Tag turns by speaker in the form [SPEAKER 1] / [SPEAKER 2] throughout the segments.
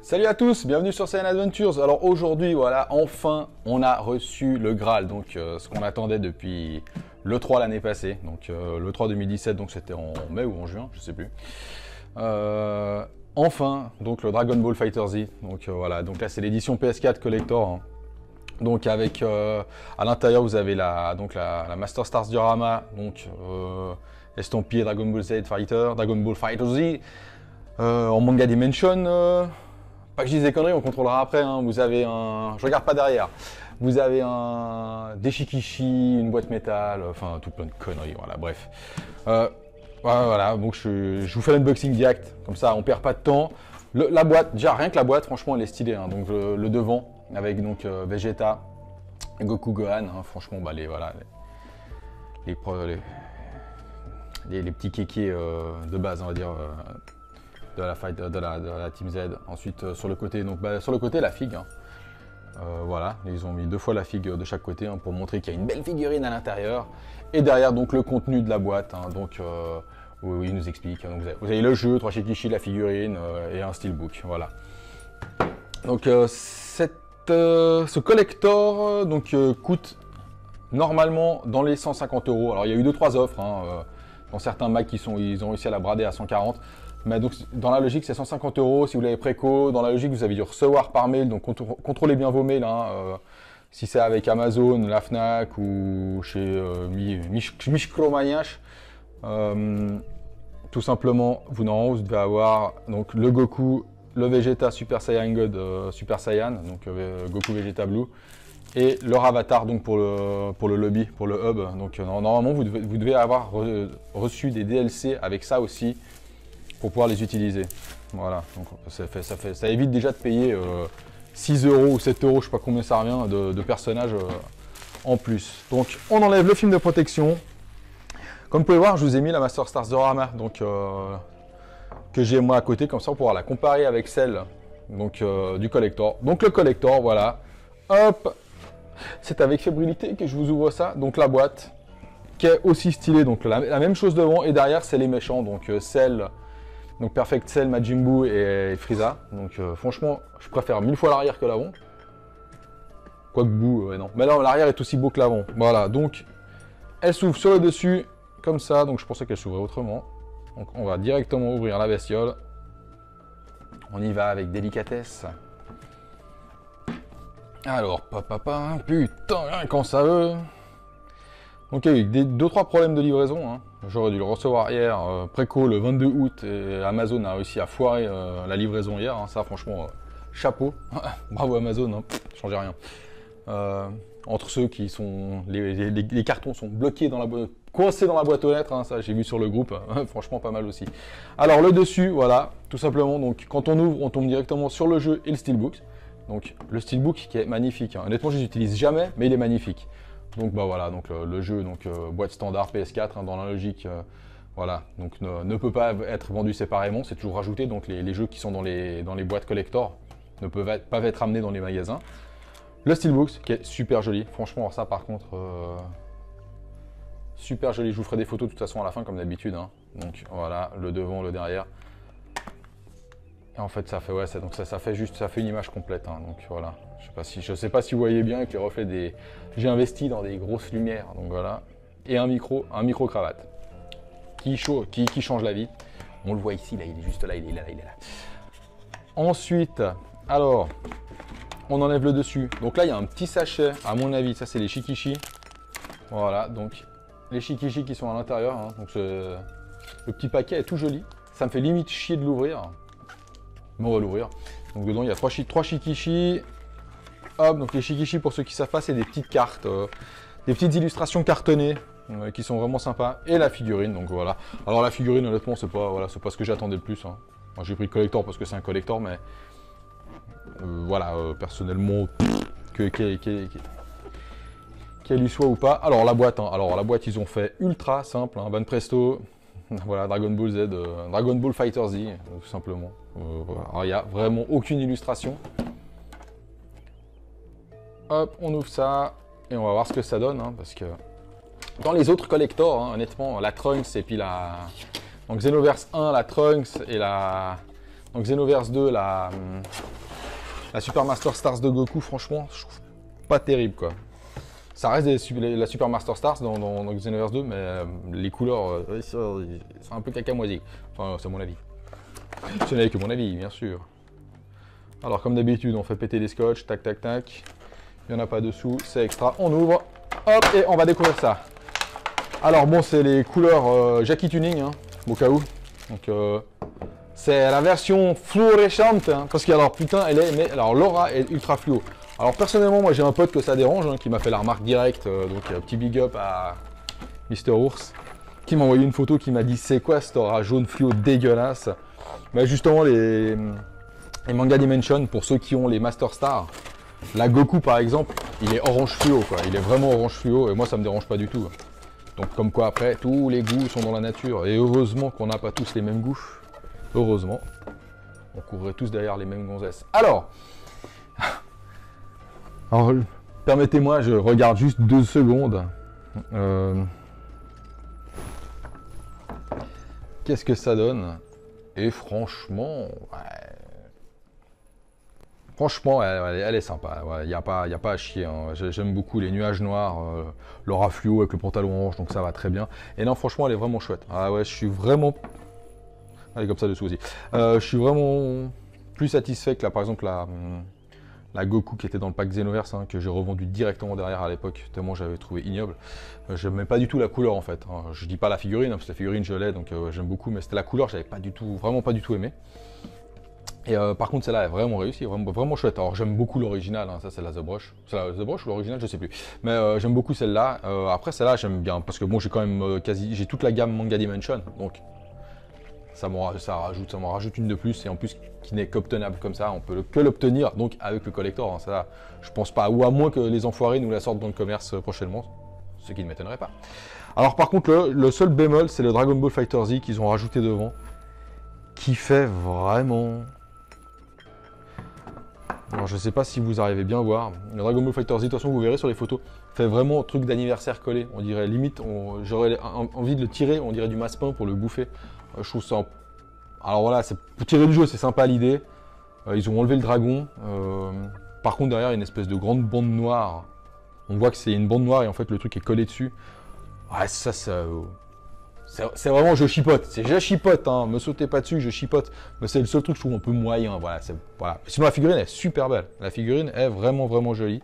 [SPEAKER 1] Salut à tous, bienvenue sur Saiyan Adventures. Alors aujourd'hui, voilà, enfin, on a reçu le Graal, donc ce qu'on attendait depuis l'E3 l'année passée, donc l'E3 2017, donc c'était en mai ou en juin, je sais plus. Enfin, donc le Dragon Ball FighterZ, donc voilà, donc là c'est l'édition PS4 Collector, hein. Donc avec à l'intérieur vous avez la Master Stars diorama, donc estampillé Dragon Ball Z Fighter, Dragon Ball FighterZ, en manga dimension. Pas que je dise des conneries, on contrôlera après, hein. Vous avez un... Je regarde pas derrière. Vous avez des shikishi, une boîte métal, enfin tout plein de conneries, voilà, bref. Voilà, donc je vous fais l'unboxing direct, comme ça on perd pas de temps. La boîte, déjà rien que la boîte, franchement elle est stylée, hein. Donc le devant, avec donc Vegeta, Goku, Gohan, hein. Franchement, bah, les petits kékés de base, on va dire. De la Team Z. Ensuite sur le côté, donc sur le côté la figue, hein. Voilà, ils ont mis deux fois la figue de chaque côté, hein, pour montrer qu'il y a une belle figurine à l'intérieur. Et derrière donc le contenu de la boîte, hein, donc où il nous explique. Donc, vous avez le jeu, 3 shikishi, la figurine et un steelbook. Voilà. Donc ce collector donc coûte normalement dans les 150 €. Alors il y a eu 2-3 offres, hein, dans certains Macs ils ont réussi à la brader à 140. Mais donc, dans la logique, c'est 150 € si vous l'avez préco. Dans la logique, vous avez dû recevoir par mail. Donc, contrôlez bien vos mails, hein, si c'est avec Amazon, la Fnac ou chez Mishkromaniash. Tout simplement, vous devez avoir donc, le Goku, le Vegeta Super Saiyan God, Super Saiyan, donc Goku Vegeta Blue, et leur avatar donc, pour le lobby, pour le hub. Donc, normalement, vous devez avoir reçu des DLC avec ça aussi, pour pouvoir les utiliser. Voilà, donc ça évite déjà de payer 6 € ou 7 €, je sais pas combien ça revient, de personnages en plus. Donc on enlève le film de protection. Comme vous pouvez voir, je vous ai mis la Master Stars diorama, donc que j'ai moi à côté, comme ça on pourra la comparer avec celle donc, du collector. Donc le collector, voilà. Hop, c'est avec fébrilité que je vous ouvre ça. Donc la boîte, qui est aussi stylée, donc la même chose devant, et derrière c'est les méchants, donc celle... Donc Perfect Cell, Majin Buu et Frieza. Donc franchement, je préfère 1000 fois l'arrière que l'avant. Quoique Buu, non. Mais non, l'arrière est aussi beau que l'avant. Voilà, donc elle s'ouvre sur le dessus, comme ça. Donc je pensais qu'elle s'ouvrait autrement. Donc on va directement ouvrir la bestiole. On y va avec délicatesse. Alors, putain, quand ça veut. Donc il y a eu 2-3 problèmes de livraison, hein. J'aurais dû le recevoir hier, préco le 22 août, et Amazon a réussi à foirer la livraison hier, hein. Ça franchement, chapeau, bravo Amazon, hein. Changez rien. Entre ceux qui sont, les cartons sont bloqués dans la boîte, coincés dans la boîte aux lettres, hein. Ça j'ai vu sur le groupe, franchement pas mal aussi. Alors le dessus, voilà, tout simplement, donc quand on ouvre, on tombe directement sur le jeu et le steelbook. Donc le steelbook qui est magnifique, hein. Honnêtement je l'utilise jamais, mais il est magnifique. Donc bah voilà, donc le jeu, donc boîte standard PS4, hein, dans la logique, voilà, donc ne peut pas être vendu séparément, c'est toujours rajouté, donc les jeux qui sont dans les boîtes collector ne peuvent pas être amenés dans les magasins. Le steelbook qui est super joli, franchement ça par contre, super joli, je vous ferai des photos de toute façon à la fin comme d'habitude, hein. Donc voilà, le devant, le derrière. Et en fait ça fait, ouais, donc ça fait juste, ça fait une image complète, hein, donc voilà. Je sais pas si vous voyez bien avec les reflets des... J'ai investi dans des grosses lumières, donc voilà. Et un micro cravate qui change la vie. On le voit ici, là, il est juste là, il est là. Ensuite, alors, on enlève le dessus. Donc là, il y a un petit sachet, à mon avis, ça c'est les shikishi. Voilà, donc les shikishi qui sont à l'intérieur, hein. Donc le petit paquet est tout joli. Ça me fait limite chier de l'ouvrir. Mais on va l'ouvrir. Donc dedans, il y a 3 shikishi. Hop, donc les shikishi, pour ceux qui savent pas, c'est des petites cartes, des petites illustrations cartonnées qui sont vraiment sympas. Et la figurine, donc voilà. Alors la figurine, honnêtement, c'est pas ce que j'attendais le plus, hein. Moi, j'ai pris le collector parce que c'est un collector, mais voilà, personnellement, qu'elle y soit ou pas. Alors la boîte, hein. Alors la boîte, ils ont fait ultra simple, hein. Ban Presto, Voilà, Dragon Ball Z, Dragon Ball Fighter Z, tout simplement. Voilà. Alors, il n'y a vraiment aucune illustration. Hop, on ouvre ça et on va voir ce que ça donne, hein, parce que dans les autres collectors, hein, honnêtement, la Trunks et puis la... Donc Xenoverse 1, la Trunks et la... Donc Xenoverse 2, la Super Master Stars de Goku, franchement, je trouve pas terrible, quoi. Ça reste la Super Master Stars dans Xenoverse 2, mais les couleurs, c'est un peu cacamoisi. Enfin, c'est mon avis. Ce n'est que mon avis, bien sûr. Alors, comme d'habitude, on fait péter les scotch, tac, tac, tac. Il n'y en a pas dessous, c'est extra. On ouvre, hop, et on va découvrir ça. Alors, bon, c'est les couleurs Jackie Tuning, hein, au cas où. Donc, c'est la version fluorescente, hein, parce que, alors, putain, elle est... Mais, alors, l'aura est ultra fluo. Alors personnellement, moi j'ai un pote que ça dérange, hein, qui m'a fait la remarque directe, donc petit big up à Mister Ours, qui m'a envoyé une photo qui m'a dit c'est quoi cette aura jaune fluo dégueulasse. Bah justement les Manga Dimension, pour ceux qui ont les Master Stars, la Goku par exemple, il est orange fluo, quoi. Il est vraiment orange fluo et moi ça me dérange pas du tout. Donc comme quoi après, tous les goûts sont dans la nature et heureusement qu'on n'a pas tous les mêmes goûts. Heureusement, on couvrait tous derrière les mêmes gonzesses. Alors, permettez-moi, je regarde juste 2 secondes. Qu'est-ce que ça donne? Et franchement, elle est sympa. Il n'y a pas à chier, hein. J'aime beaucoup les nuages noirs, l'aura fluo avec le pantalon orange, donc ça va très bien. Et non, franchement, elle est vraiment chouette. Ah ouais, je suis vraiment... Elle est comme ça dessous aussi. Je suis vraiment plus satisfait que là, par exemple, la Goku qui était dans le pack Xenoverse, hein, que j'ai revendu directement derrière à l'époque, tellement j'avais trouvé ignoble. J'aimais pas du tout la couleur en fait, hein. Je dis pas la figurine, hein, parce que la figurine je l'ai, donc j'aime beaucoup, mais c'était la couleur, j'avais pas du tout, vraiment pas du tout aimé. Et par contre celle-là est vraiment réussie, vraiment chouette. Alors j'aime beaucoup l'original, hein, ça c'est la The Brush. C'est la The Brush ou l'original, je sais plus. Mais j'aime beaucoup celle-là. Après celle-là j'aime bien, parce que bon j'ai quand même j'ai toute la gamme Manga Dimension, donc ça m'en rajoute une de plus, et en plus qui n'est qu'obtenable comme ça, on peut que l'obtenir donc avec le collector, hein, ça je pense pas, ou à moins que les enfoirés nous la sortent dans le commerce prochainement, ce qui ne m'étonnerait pas. Alors par contre le seul bémol c'est le Dragon Ball Fighter Z qu'ils ont rajouté devant, qui fait vraiment... Alors je sais pas si vous arrivez bien à voir, le Dragon Ball Fighter Z, de toute façon vous verrez sur les photos, fait vraiment truc d'anniversaire collé, on dirait limite, j'aurais envie de le tirer, on dirait du masse-pain pour le bouffer. Je trouve ça... Alors voilà, pour tirer du jeu, c'est sympa l'idée. Ils ont enlevé le dragon. Par contre, derrière, il y a une espèce de grande bande noire. On voit que c'est une bande noire et en fait, le truc est collé dessus. Ouais, ça c'est vraiment je chipote. C'est je chipote, hein. Me sautez pas dessus, je chipote. Mais c'est le seul truc que je trouve un peu moyen. Voilà, voilà. Sinon, la figurine est super belle. La figurine est vraiment, vraiment jolie.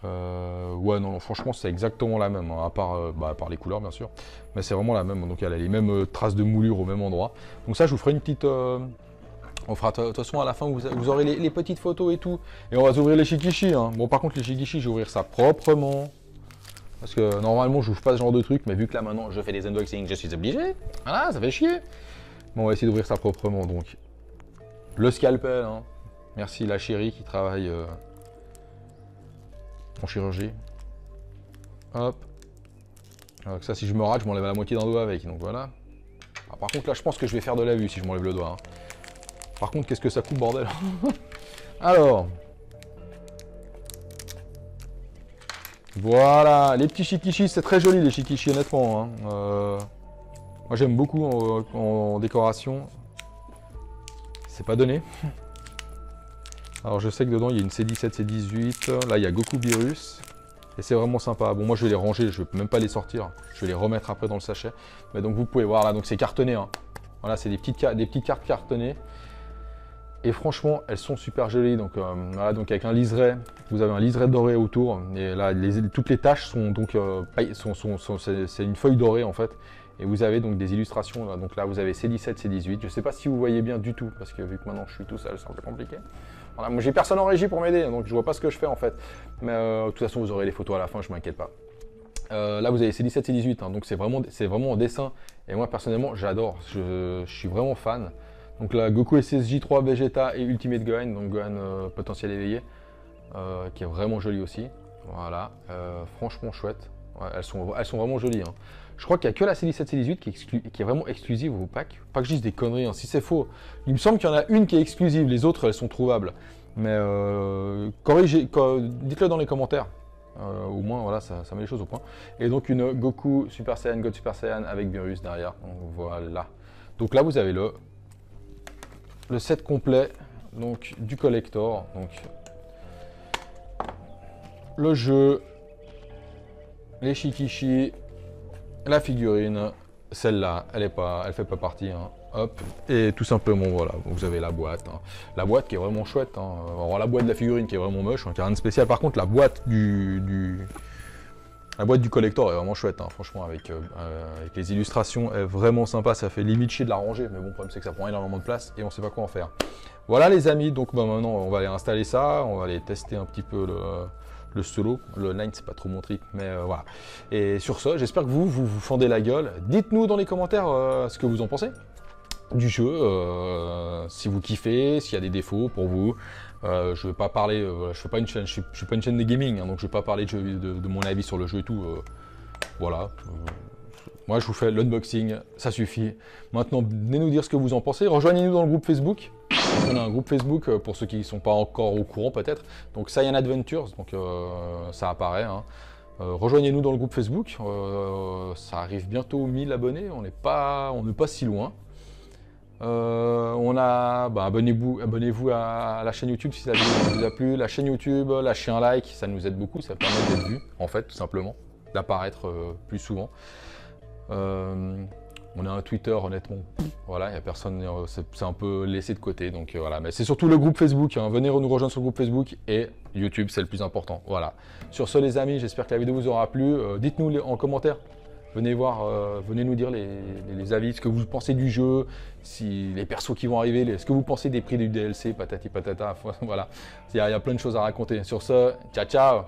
[SPEAKER 1] Ouais, non, franchement, c'est exactement la même, hein, à part les couleurs, bien sûr. Mais c'est vraiment la même. Donc, elle a les mêmes traces de moulure au même endroit. Donc, ça, je vous ferai une petite. On fera, de toute façon, à la fin, vous aurez les petites photos et tout. Et on va ouvrir les shikishi, hein. Bon, par contre, les shikishi, je vais ouvrir ça proprement. Parce que normalement, je n'ouvre pas ce genre de truc. Mais vu que là, maintenant, je fais des unboxings, je suis obligé. Voilà, ça fait chier. Bon, on va essayer d'ouvrir ça proprement. Donc, le scalpel, hein. Merci, la chérie qui travaille. En chirurgie. Hop. Alors ça, si je me rate, je m'enlève la moitié d'un doigt avec. Donc voilà. Ah, par contre, là, je pense que je vais faire de la vue si je m'enlève le doigt, hein. Par contre, qu'est-ce que ça coupe, bordel. Alors. Voilà. Les petits shikishi, c'est très joli, les shikishi, honnêtement, hein. Moi, j'aime beaucoup en décoration. C'est pas donné. Alors je sais que dedans il y a une C17, C18, là il y a Goku Virus, et c'est vraiment sympa. Bon moi je vais les ranger, je ne vais même pas les sortir, je vais les remettre après dans le sachet. Mais donc vous pouvez voir là, donc c'est cartonné, hein. Voilà, c'est des petites cartes cartonnées. Et franchement elles sont super jolies, donc voilà, donc avec un liseré, vous avez un liseré doré autour, et là toutes les taches sont donc, c'est une feuille dorée en fait. Et vous avez donc des illustrations, là. Donc là vous avez C17, C18, je ne sais pas si vous voyez bien du tout, parce que vu que maintenant je suis tout seul, c'est un peu compliqué. Voilà, moi j'ai personne en régie pour m'aider, donc je vois pas ce que je fais en fait. Mais de toute façon vous aurez les photos à la fin, je m'inquiète pas. Là vous avez C17, C18, hein, donc c'est vraiment en dessin. Et moi personnellement j'adore, je suis vraiment fan. Donc là Goku SSJ3, Vegeta et Ultimate Gohan, donc Gohan potentiel éveillé, qui est vraiment joli aussi. Voilà, franchement chouette. Ouais, elles sont vraiment jolies, hein. Je crois qu'il n'y a que la C17, C18 qui est vraiment exclusive au pack. Pas que je dise des conneries, hein. Si c'est faux. Il me semble qu'il y en a une qui est exclusive, les autres elles sont trouvables. Mais dites-le dans les commentaires. Au moins voilà, ça met les choses au point. Et donc une Goku Super Saiyan, God Super Saiyan avec Beerus derrière. Donc voilà. Donc là vous avez le set complet donc, du collector. Donc le jeu, les Shikishi, la figurine, celle-là, elle fait pas partie. Hein. Hop, et tout simplement, voilà, vous avez la boîte. Hein. La boîte qui est vraiment chouette. Hein. Alors, la boîte de la figurine qui est vraiment moche, hein, qui a rien de spécial. Par contre, la boîte du collector est vraiment chouette. Hein. Franchement, avec les illustrations, elle est vraiment sympa. Ça fait limite chier de la ranger. Mais bon, le problème, c'est que ça prend énormément de place et on sait pas quoi en faire. Voilà, les amis. Donc, maintenant, on va aller installer ça. On va aller tester un petit peu le solo. Le line, c'est pas trop mon trip, mais voilà. Et sur ce, j'espère que vous fendez la gueule. Dites-nous dans les commentaires ce que vous en pensez du jeu, si vous kiffez, s'il y a des défauts pour vous. Je vais pas parler, je fais pas une chaîne, je suis pas une chaîne de gaming, hein, donc je vais pas parler de mon avis sur le jeu et tout. Voilà. Moi, je vous fais l'unboxing, ça suffit. Maintenant, venez nous dire ce que vous en pensez. Rejoignez-nous dans le groupe Facebook. On a un groupe Facebook pour ceux qui ne sont pas encore au courant peut-être. Donc Saiyan Adventures, donc ça apparaît. Hein. Rejoignez-nous dans le groupe Facebook. Ça arrive bientôt aux 1000 abonnés. On n'est pas si loin. Abonnez-vous à la chaîne YouTube si ça vous a plu. La chaîne YouTube, lâchez un like, ça nous aide beaucoup. Ça permet d'être vu, en fait, tout simplement, d'apparaître plus souvent. On a un Twitter, honnêtement, voilà, il n'y a personne, c'est un peu laissé de côté, donc voilà. Mais c'est surtout le groupe Facebook, hein. Venez nous rejoindre sur le groupe Facebook et YouTube, c'est le plus important, voilà. Sur ce, les amis, j'espère que la vidéo vous aura plu. Dites-nous en commentaire, venez nous dire les avis, ce que vous pensez du jeu, si les persos qui vont arriver, ce que vous pensez des prix du DLC, patati patata, voilà. Il y a plein de choses à raconter. Sur ce, ciao ciao.